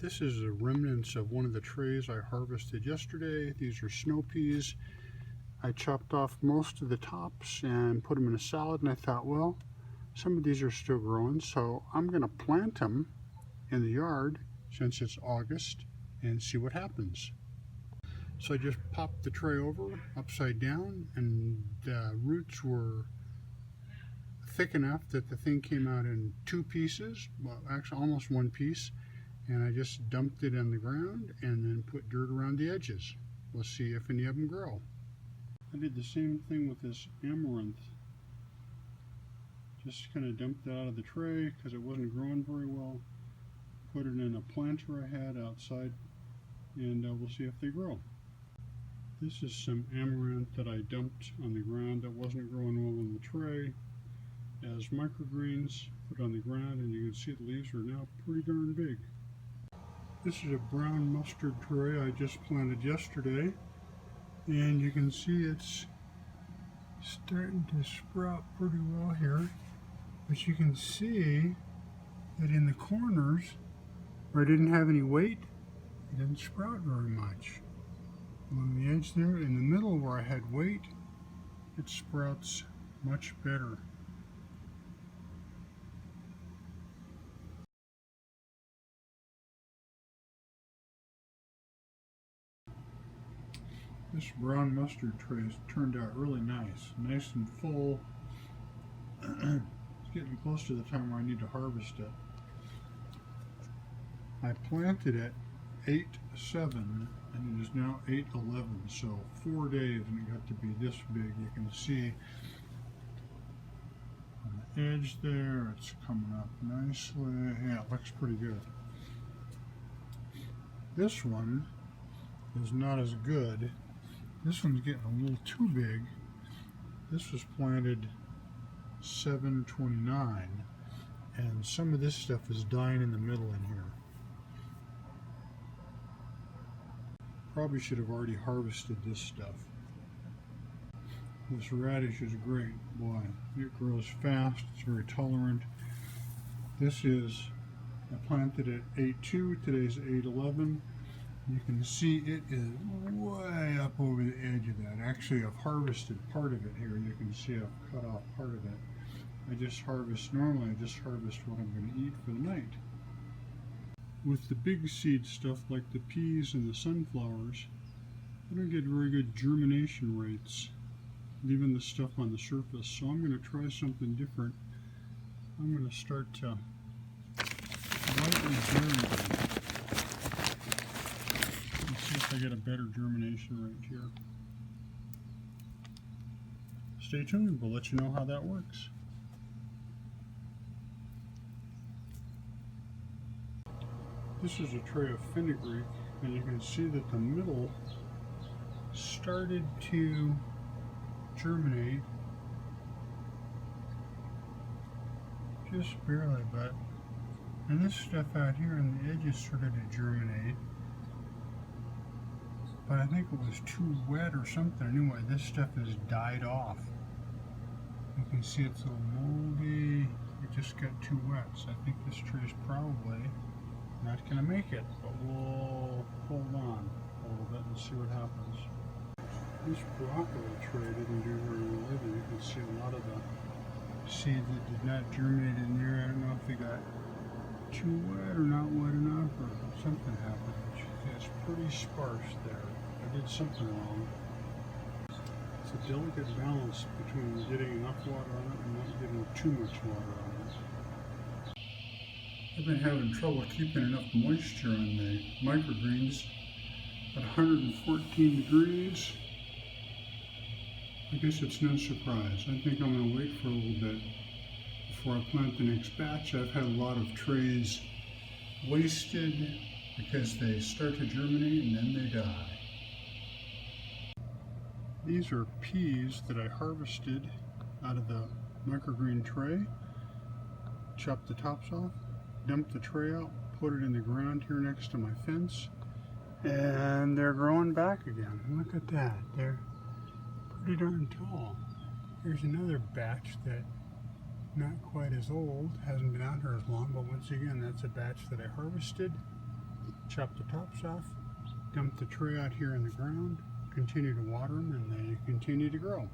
This is the remnants of one of the trays I harvested yesterday. These are snow peas. I chopped off most of the tops and put them in a salad, and I thought, well, some of these are still growing, so I'm going to plant them in the yard since it's August and see what happens. So I just popped the tray over upside down, and the roots were thick enough that the thing came out in two pieces, well, actually almost one piece. And I just dumped it on the ground and then put dirt around the edges. We'll see if any of them grow. I did the same thing with this amaranth. Just kind of dumped that out of the tray because it wasn't growing very well. Put it in a planter I had outside, and we'll see if they grow. This is some amaranth that I dumped on the ground that wasn't growing well in the tray. As microgreens, put on the ground, and you can see the leaves are now pretty darn big. This is a brown mustard tray I just planted yesterday, and you can see it's starting to sprout pretty well here, but you can see that in the corners where I didn't have any weight, it didn't sprout very much. On the edge there, in the middle where I had weight, it sprouts much better. This brown mustard tray has turned out really nice and full. It's getting close to the time where I need to harvest it. I planted it 8/7 and it is now 8/11, so 4 days and it got to be this big. You can see on the edge there, it's coming up nicely. Yeah, it looks pretty good. This one is not as good. This one's getting a little too big. This was planted 7/29, and some of this stuff is dying in the middle in here. Probably should have already harvested this stuff. This radish is great. Boy, it grows fast. It's very tolerant. This is, I planted it 8/2. Today's 8/11. You can see it is way up over the edge of that. Actually, I've harvested part of it here. You can see I've cut off part of it. Normally I just harvest what I'm going to eat for the night. With the big seed stuff like the peas and the sunflowers, I don't get very good germination rates, leaving the stuff on the surface. So I'm going to try something different. I'm going to start to lightly germinate. See if I get a better germination rate here. Stay tuned, we'll let you know how that works. This is a tray of fenugreek, and you can see that the middle started to germinate just barely, and this stuff out here on the edges started to germinate. But I think it was too wet or something. Anyway, this stuff has died off. You can see it's a little moldy. It just got too wet. So I think this tree is probably not going to make it. But we'll hold on a little bit and see what happens. This broccoli tray didn't do very well either. You can see a lot of the seeds that did not germinate in there. I don't know if they got too wet or not wet enough or something happened. It's pretty sparse there. I did something wrong. It's a delicate balance between getting enough water on it and not getting too much water on it. I've been having trouble keeping enough moisture on the microgreens at 114 degrees. I guess it's no surprise. I think I'm going to wait for a little bit before I plant the next batch. I've had a lot of trays wasted because they start to germinate and then they die. These are peas that I harvested out of the microgreen tray. Chopped the tops off, dumped the tray out, put it in the ground here next to my fence, and they're growing back again. Look at that, they're pretty darn tall. Here's another batch that not quite as old, hasn't been out here as long, but once again, that's a batch that I harvested. chop the tops off, dump the tray out here in the ground, continue to water them, and they continue to grow.